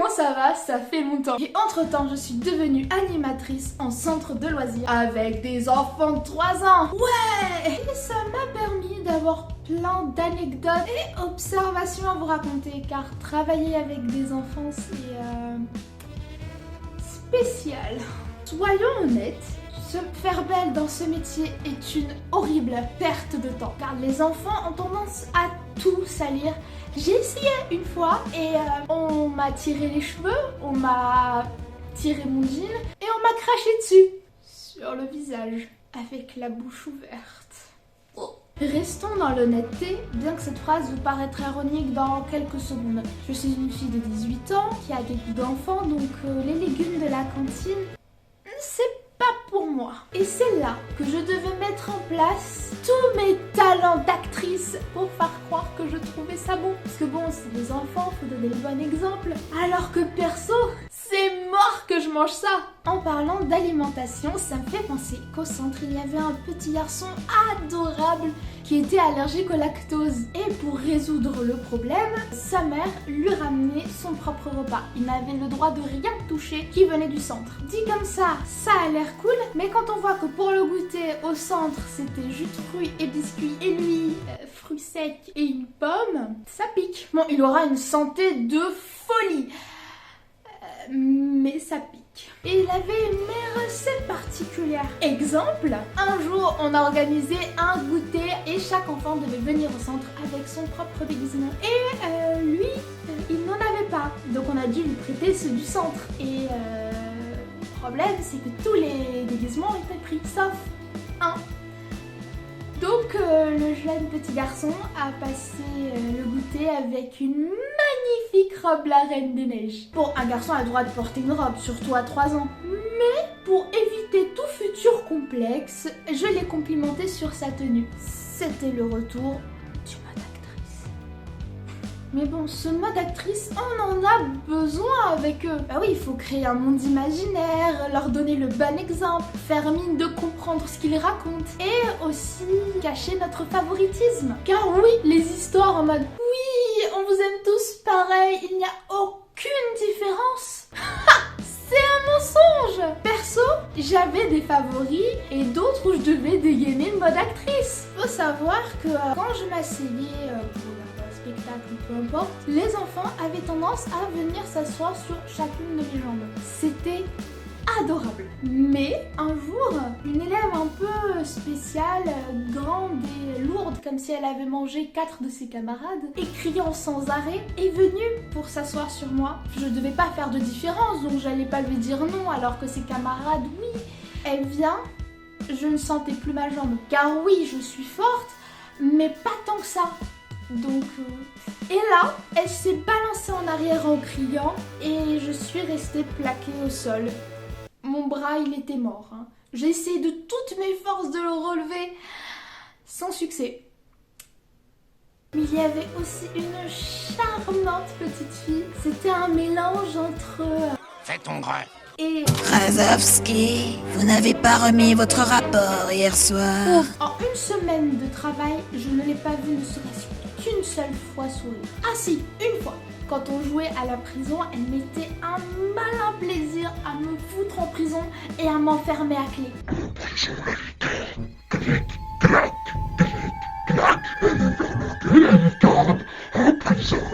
comment ça va? Ça fait longtemps. Et entre-temps, je suis devenue animatrice en centre de loisirs avec des enfants de 3 ans. Ouais! Et ça m'a permis d'avoir plein d'anecdotes et observations à vous raconter, car travailler avec des enfants, c'est spécial. Soyons honnêtes, se faire belle dans ce métier est une horrible perte de temps, car les enfants ont tendance à tout salir. J'ai essayé une fois et on m'a tiré les cheveux, on m'a tiré mon jean et on m'a craché dessus, sur le visage, avec la bouche ouverte. Oh. Restons dans l'honnêteté, bien que cette phrase vous paraîtra ironique dans quelques secondes. Je suis une fille de 18 ans qui a des goûts d'enfant, donc les légumes de la cantine, c'est pas pour moi. Et c'est là que je devais mettre en place tous mes talents d'actrice pour faire croire que je trouvais ça bon. Parce que bon, c'est des enfants, faut donner le bon exemple. Alors que perso, c'est mort que je mange ça. En parlant d'alimentation, ça me fait penser qu'au centre, il y avait un petit garçon adorable qui était allergique au lactose. Et pour résoudre le problème, sa mère lui ramenait son propre repas. Il n'avait le droit de rien toucher qui venait du centre. Dit comme ça a l'air cool, mais quand on voit que pour le goûter au centre, c'était jus de fruits et biscuits, et lui, fruits secs et une pomme, ça pique. Bon, il aura une santé de folie. Mais ça pique. Et il avait une mère assez particulière. Exemple, un jour on a organisé un goûter et chaque enfant devait venir au centre avec son propre déguisement. Et lui, il n'en avait pas. Donc on a dû lui prêter ceux du centre. Et le problème, c'est que tous les déguisements étaient pris, sauf un. Donc le jeune petit garçon a passé le goûter avec une magnifique robe la Reine des Neiges. Bon, un garçon a le droit de porter une robe, surtout à 3 ans. Mais pour éviter tout futur complexe, je l'ai complimenté sur sa tenue. C'était le retour du mode actrice. Mais bon, ce mode actrice, on en a besoin avec eux. Bah oui, il faut créer un monde imaginaire, leur donner le bon exemple, faire mine de comprendre ce qu'ils racontent et aussi cacher notre favoritisme. Car oui, les histoires en mode oui, on vous aime tous pareil, il n'y a aucune différence. C'est un mensonge. Perso, j'avais des favoris et d'autres où je devais dégainer le mode actrice. Faut savoir que quand je m'asseyais pour spectacle, peu importe, les enfants avaient tendance à venir s'asseoir sur chacune de mes jambes. C'était adorable. Mais un jour, une élève un peu spéciale, grande et lourde, comme si elle avait mangé 4 de ses camarades, et criant sans arrêt, est venue pour s'asseoir sur moi. Je ne devais pas faire de différence, donc j'allais pas lui dire non, alors que ses camarades, oui. Elle vient, je ne sentais plus ma jambe, car oui, je suis forte, mais pas tant que ça. Donc, et là, elle s'est balancée en arrière en criant et je suis restée plaquée au sol. Mon bras, il était mort. Hein. J'ai essayé de toutes mes forces de le relever, sans succès. Il y avait aussi une charmante petite fille. C'était un mélange entre... Fais ton grain. Et... Krasowski, vous n'avez pas remis votre rapport hier soir. En une semaine de travail, je ne l'ai pas vu ne serait-ce qu'une seule fois sourire. Ah si, une fois. Quand on jouait à la prison, elle mettait un malin plaisir à me foutre en prison et à m'enfermer à clé.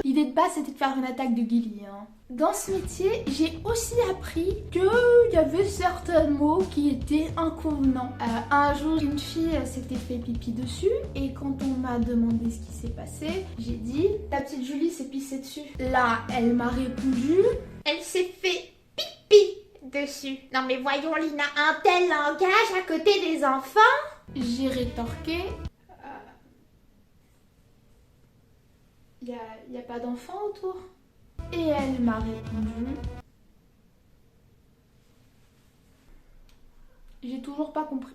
L'idée de base, c'était de faire une attaque de Guilly. Hein. Dans ce métier, j'ai aussi appris qu'il y avait certains mots qui étaient inconvenants. Un jour, une fille s'était fait pipi dessus et quand on m'a demandé ce qui s'est passé, j'ai dit « Ta petite Julie s'est pissée dessus ». Là, elle m'a répondu « Elle s'est fait pipi dessus ». Non mais voyons Lina, un tel langage à côté des enfants. J'ai rétorqué y a pas d'enfants autour. Et elle m'a répondu. J'ai toujours pas compris.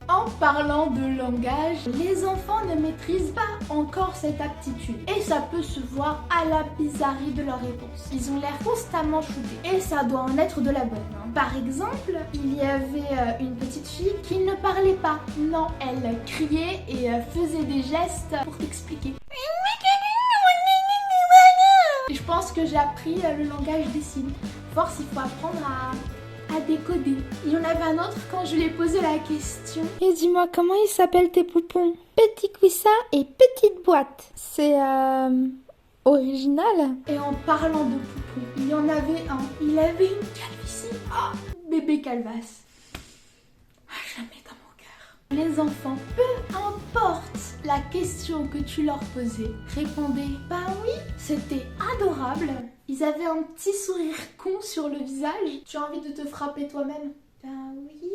En parlant de langage, les enfants ne maîtrisent pas encore cette aptitude. Et ça peut se voir à la bizarrerie de leurs réponses. Ils ont l'air constamment shootés. Et ça doit en être de la bonne. Hein. Par exemple, il y avait une petite fille qui ne parlait pas. Non, elle criait et faisait des gestes pour t'expliquer. Et je pense que j'ai appris le langage des signes. Force, il faut apprendre à décoder. Il y en avait un autre quand je lui ai posé la question. Et dis-moi, comment ils s'appellent tes poupons? Petit coussin et petite boîte. C'est original. Et en parlant de poupons, il y en avait un. Il avait une calvitie. Ah, bébé calvasse. Jamais dans mon cœur. Les enfants, peu importe la question que tu leur posais, répondaient bah oui, c'était adorable. Ils avaient un petit sourire con sur le visage. Tu as envie de te frapper toi-même? Ben oui.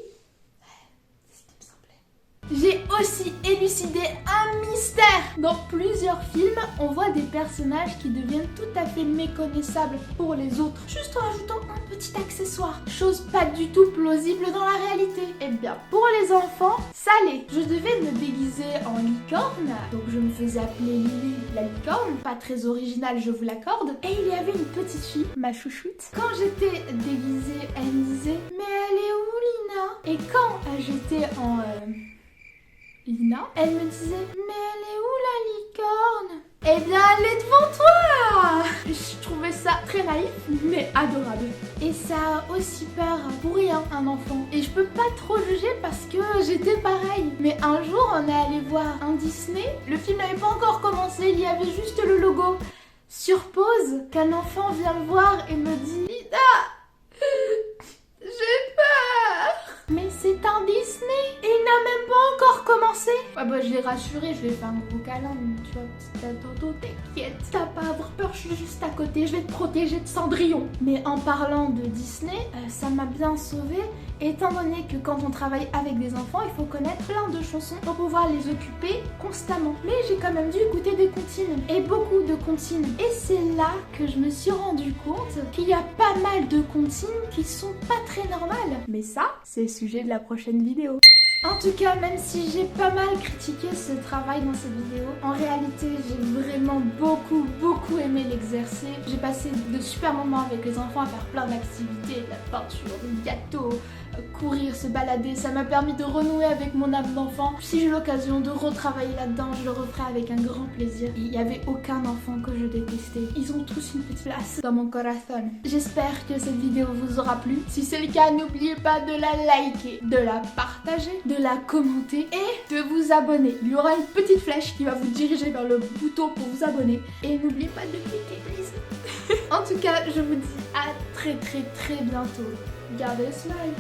C'est ce qui me semblait. J'ai aussi élucidé un mystère. Dans plusieurs films, on voit des personnages qui deviennent tout à fait méconnaissables pour les autres, juste en ajoutant un petit accessoire. Chose pas du tout plausible dans la réalité. Eh bien, pour les enfants, ça l'est. Je devais me déguiser en licorne, donc je me faisais appeler Lily la licorne. Pas très original, je vous l'accorde. Et il y avait une petite fille, ma chouchoute. Quand j'étais déguisée, elle me disait « Mais elle est où, Lina ?» Et quand j'étais en... Lina, elle me disait « Mais elle est où la licorne ?» Eh bien, elle est devant toi. Je trouvais ça très naïf, mais adorable. Et ça a aussi peur pour rien, un enfant. Et je peux pas trop juger parce que j'étais pareil. Mais un jour, on est allé voir un Disney. Le film n'avait pas encore commencé, il y avait juste le logo. Sur pause, qu'un enfant vient me voir et me dit « Lina, j'ai peur !» Mais c'est un Disney et il n'a même pas encore commencé. Ouais bah je l'ai rassuré, je lui ai fait un gros câlin, tu vois, petit attends, t'inquiète, t'as pas à avoir peur, je suis juste à côté, je vais te protéger de Cendrillon. Mais en parlant de Disney, ça m'a bien sauvée, étant donné que quand on travaille avec des enfants, il faut connaître plein de chansons pour pouvoir les occuper constamment. Mais j'ai quand même dû écouter des comptines, et beaucoup de comptines. Et c'est là que je me suis rendu compte qu'il y a pas mal de comptines qui sont pas très normales. Mais ça, c'est le sujet de la prochaine vidéo. En tout cas, même si j'ai pas mal critiqué ce travail dans cette vidéo, en réalité, j'ai vraiment beaucoup aimé l'exercer. J'ai passé de super moments avec les enfants à faire plein d'activités, de la peinture, des gâteaux, courir, se balader. Ça m'a permis de renouer avec mon âme d'enfant. Si j'ai l'occasion de retravailler là-dedans, je le referai avec un grand plaisir. Il n'y avait aucun enfant que je détestais. Ils ont tous une petite place dans mon corazon. J'espère que cette vidéo vous aura plu. Si c'est le cas, n'oubliez pas de la liker, de la partager, de la commenter et de vous abonner. Il y aura une petite flèche qui va vous diriger vers le bouton pour vous abonner. Et n'oubliez pas de cliquer, please. En tout cas, je vous dis à très bientôt. Gardez le smile.